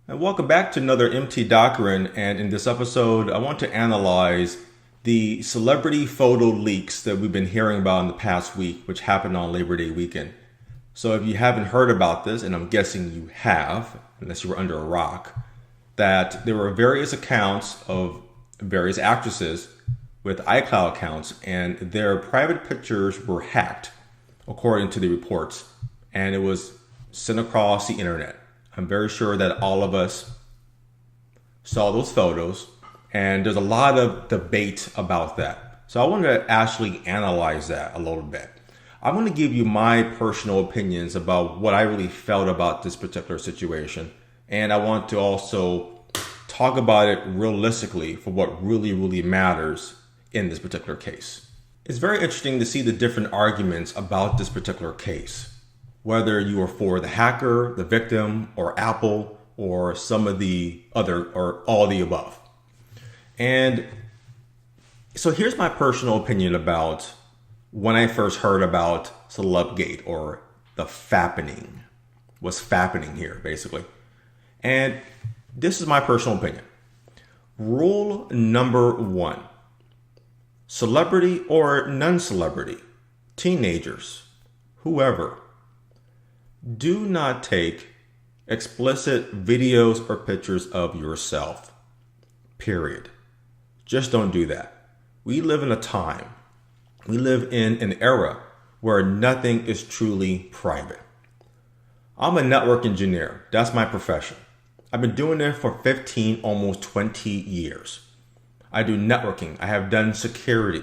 And welcome back to another MT Doctrine. And in this episode, I want to analyze the celebrity photo leaks that we've been hearing about in the past week, which happened on Labor Day weekend. So if you haven't heard about this, and I'm guessing you have, unless you were under a rock, that there were various accounts of various actresses with iCloud accounts, and their private pictures were hacked, according to the reports, and it was sent across the internet. I'm very sure that all of us saw those photos, and there's a lot of debate about that. So I want to actually analyze that a little bit. I'm going to give you my personal opinions about what I really felt about this particular situation, and I want to also talk about it realistically for what really matters in this particular case. It's very interesting to see the different arguments about this particular case. Whether you are for the hacker, the victim, or Apple, or some of the other, or all the above. And so here's my personal opinion about when I first heard about Celebgate, or the Fappening. What's Fappening here, basically. And this is my personal opinion. Rule number 1. Celebrity or non-celebrity, teenagers, whoever, do not take explicit videos or pictures of yourself. Period. Just don't do that. We live in a time, we live in an era where nothing is truly private. I'm a network engineer. That's my profession. I've been doing it for 15, almost 20 years. I do networking. I have done security.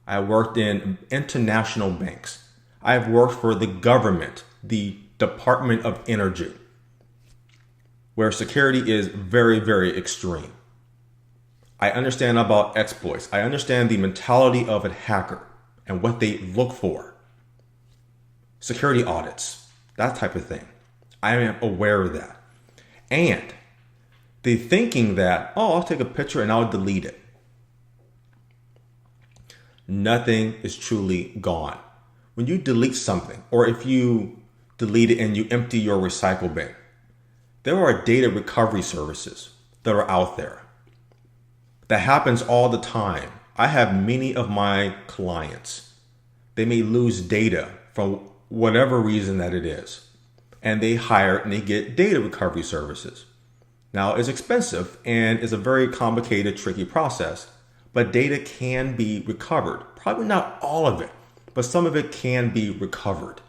I worked in international banks. I have worked for the government, the Department of Energy, where security is very extreme. I understand about exploits. I understand the mentality of a hacker and what they look for. Security audits, that type of thing. I am aware of that. And the thinking that, I'll take a picture and I'll delete it. Nothing is truly gone. When you delete something, or if you delete it and you empty your recycle bin, there are data recovery services that are out there. That happens all the time. I have many of my clients. They may lose data from whatever reason that it is, and they hire and they get data recovery services. Now, it's expensive and it's a very complicated, tricky process, but data can be recovered. Probably not all of it, but some of it can be recovered.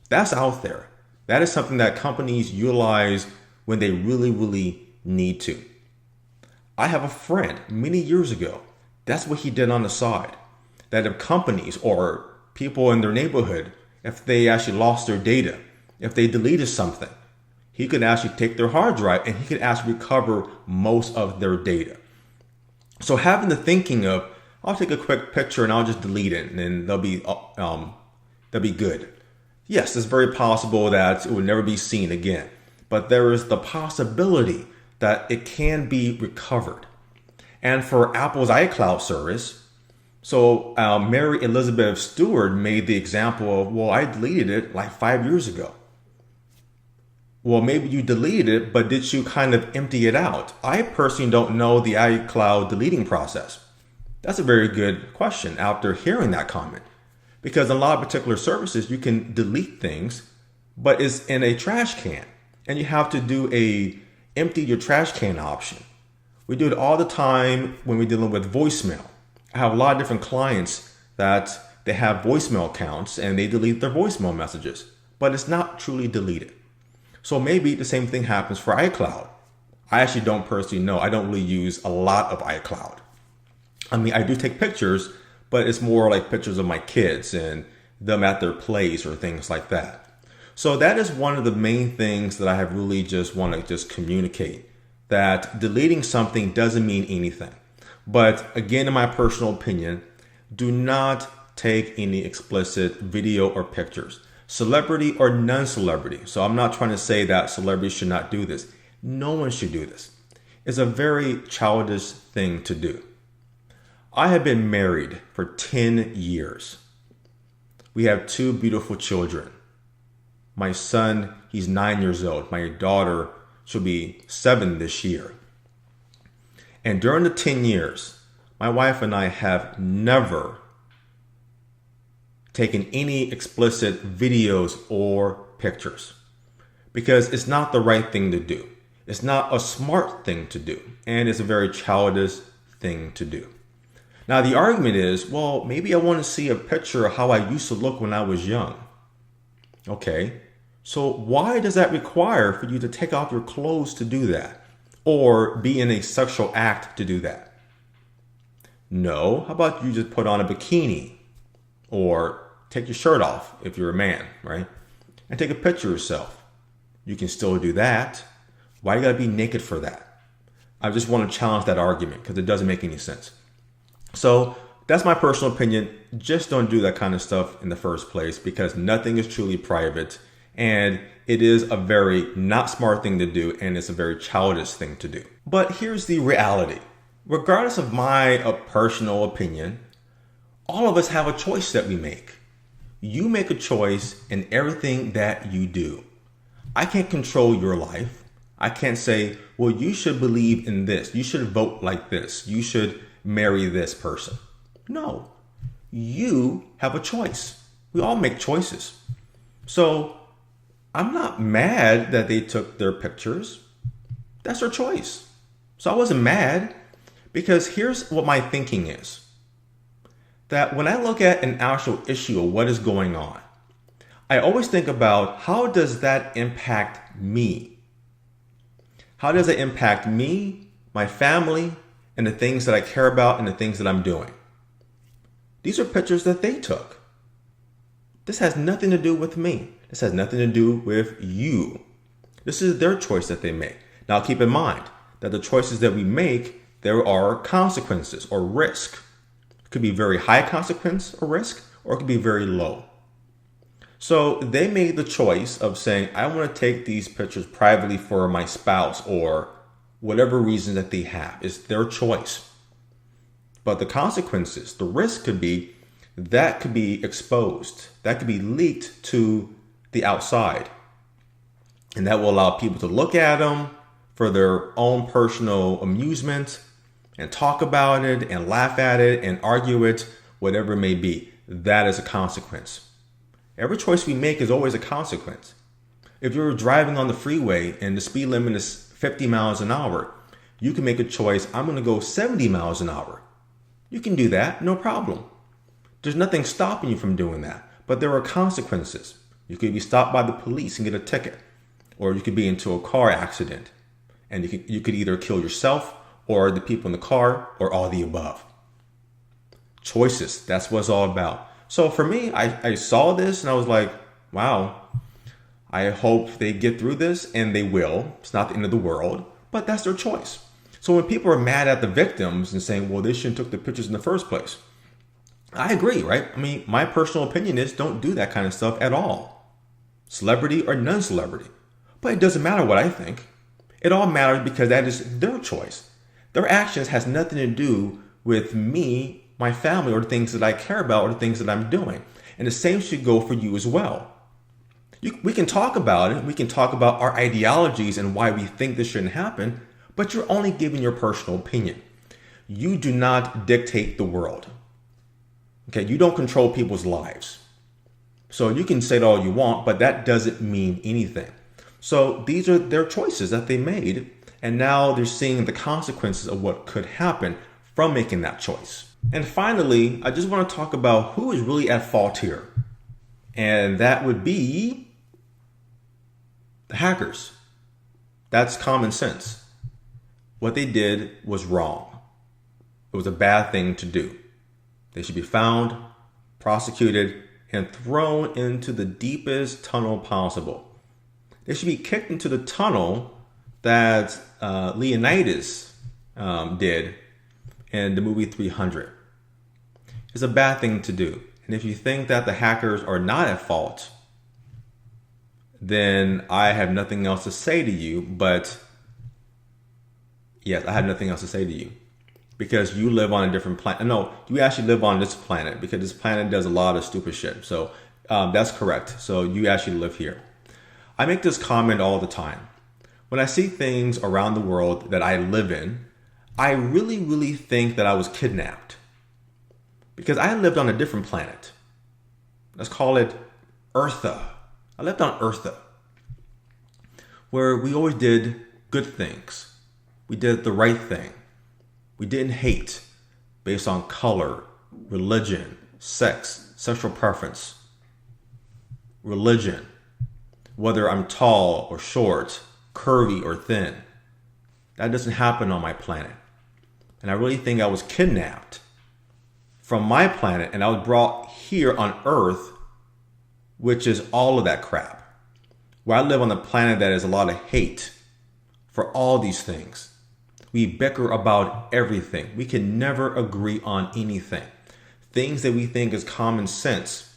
That's out there. That is something that companies utilize when they really need to. I have a friend many years ago. That's what he did on the side. That if companies or people in their neighborhood, if they actually lost their data, if they deleted something, he could actually take their hard drive and he could actually recover most of their data. So having the thinking of, I'll take a quick picture and I'll just delete it and then they'll be good. Yes, it's very possible that it will never be seen again, but there is the possibility that it can be recovered. And for Apple's iCloud service, so Mary Elizabeth Stewart made the example of, well, I deleted it like 5 years ago. Well, maybe you deleted it, but did you kind of empty it out? I personally don't know the iCloud deleting process. That's a very good question after hearing that comment. Because in a lot of particular services, you can delete things, but it's in a trash can. And you have to do a empty your trash can option. We do it all the time when we're dealing with voicemail. I have a lot of different clients that they have voicemail accounts and they delete their voicemail messages, but it's not truly deleted. So maybe the same thing happens for iCloud. I actually don't personally know. I don't really use a lot of iCloud. I mean, I do take pictures, but it's more like pictures of my kids and them at their plays or things like that. So that is one of the main things that I have really just want to just communicate, that deleting something doesn't mean anything. But again, in my personal opinion, do not take any explicit video or pictures, celebrity or non-celebrity. So I'm not trying to say that celebrities should not do this. No one should do this. It's a very childish thing to do. I have been married for 10 years. We have 2 beautiful children. My son, he's 9 years old. My daughter, She'll be 7 this year. And during the 10 years, my wife and I have never taken any explicit videos or pictures because it's not the right thing to do. It's not a smart thing to do. And it's a very childish thing to do. Now, the argument is, well, maybe I want to see a picture of how I used to look when I was young. Okay, so why does that require for you to take off your clothes to do that? Or be in a sexual act to do that? No, how about you just put on a bikini or take your shirt off if you're a man, right? And take a picture of yourself. You can still do that. Why you gotta be naked for that? I just want to challenge that argument because it doesn't make any sense. So that's my personal opinion. Just don't do that kind of stuff in the first place because nothing is truly private and it is a very not smart thing to do and it's a very childish thing to do. But here's the reality. Regardless of my personal opinion, all of us have a choice that we make. You make a choice in everything that you do. I can't control your life. I can't say, well, you should believe in this. You should vote like this. You should marry this person. No, you have a choice. We all make choices. So I'm not mad that they took their pictures. That's their choice. So I wasn't mad because here's what my thinking is. That when I look at an actual issue of what is going on, I always think about how does that impact me? How does it impact me, my family, and the things that I care about and the things that I'm doing? These are pictures that they took. This has nothing to do with me. This has nothing to do with you. This is their choice that they make. Now keep in mind that the choices that we make, there are consequences or risk. It could be very high consequence or risk, or it could be very low. So they made the choice of saying, I want to take these pictures privately for my spouse or whatever reason that they have. It's their choice. But the consequences, the risk could be that could be exposed. That could be leaked to the outside. And that will allow people to look at them for their own personal amusement and talk about it and laugh at it and argue it, whatever it may be. That is a consequence. Every choice we make is always a consequence. If you're driving on the freeway and the speed limit is 50 miles an hour, you can make a choice. I'm going to go 70 miles an hour. You can do that, no problem. There's nothing stopping you from doing that, but there are consequences. You could be stopped by the police and get a ticket, or you could be into a car accident and you could either kill yourself or the people in the car or all the above. Choices, that's what it's all about. So for me, I saw this and I was like, wow, I hope they get through this, and they will. It's not the end of the world, but that's their choice. So when people are mad at the victims and saying, well, they shouldn't have took the pictures in the first place, I agree, right? I mean, my personal opinion is don't do that kind of stuff at all. Celebrity or non-celebrity. But it doesn't matter what I think. It all matters because that is their choice. Their actions has nothing to do with me, my family, or the things that I care about or the things that I'm doing. And the same should go for you as well. We can talk about it. We can talk about our ideologies and why we think this shouldn't happen, but you're only giving your personal opinion. You do not dictate the world. Okay, you don't control people's lives. So you can say it all you want, but that doesn't mean anything. So these are their choices that they made, and now they're seeing the consequences of what could happen from making that choice. And finally, I just want to talk about who is really at fault here. And that would be the hackers. That's common sense. What they did was wrong. It was a bad thing to do. They should be found, prosecuted, and thrown into the deepest tunnel possible. They should be kicked into the tunnel that Leonidas did in the movie 300. It's a bad thing to do. And if you think that the hackers are not at fault, then I have nothing else to say to you. But yes, I have nothing else to say to you. Because you live on a different planet. No, you actually live on this planet because this planet does a lot of stupid shit. So that's correct. So you actually live here. I make this comment all the time. When I see things around the world that I live in, I really think that I was kidnapped. Because I lived on a different planet. Let's call it Eartha. I lived on Eartha, where we always did good things. We did the right thing. We didn't hate based on color, religion, sex, sexual preference, religion, whether I'm tall or short, curvy or thin. That doesn't happen on my planet. And I really think I was kidnapped from my planet and I was brought here on Earth, which is all of that crap. Where I live on a planet that is a lot of hate for all these things. We bicker about everything. We can never agree on anything. Things that we think is common sense.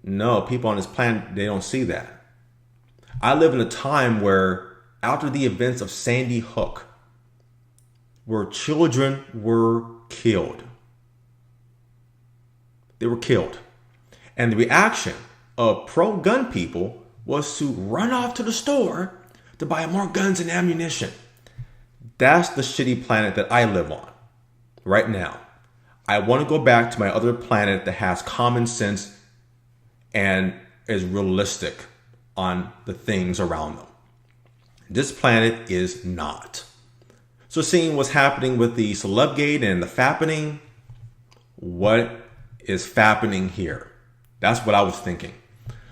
No, people on this planet, they don't see that. I live in a time where after the events of Sandy Hook, where children were killed. They were killed. And the reaction of pro-gun people was to run off to the store to buy more guns and ammunition. That's the shitty planet that I live on right now. I want to go back to my other planet that has common sense and is realistic on the things around them. This planet is not. So seeing what's happening with the Celebgate and the Fappening, what is Fappening here? That's what I was thinking.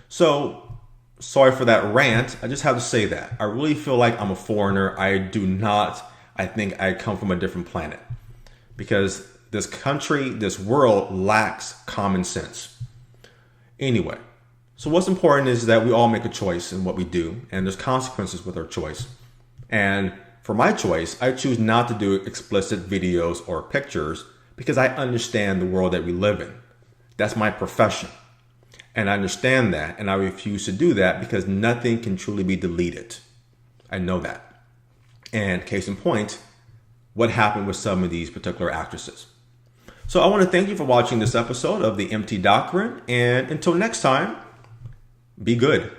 So sorry for that rant. I just have to say that. I really feel like I'm a foreigner. I think I come from a different planet. Because this country, this world lacks common sense. Anyway, so what's important is that we all make a choice in what we do. And there's consequences with our choice. And for my choice, I choose not to do explicit videos or pictures because I understand the world that we live in. That's my profession. And I understand that, and I refuse to do that because nothing can truly be deleted. I know that. And case in point, what happened with some of these particular actresses. So I want to thank you for watching this episode of The Empty Doctrine, and until next time, be good.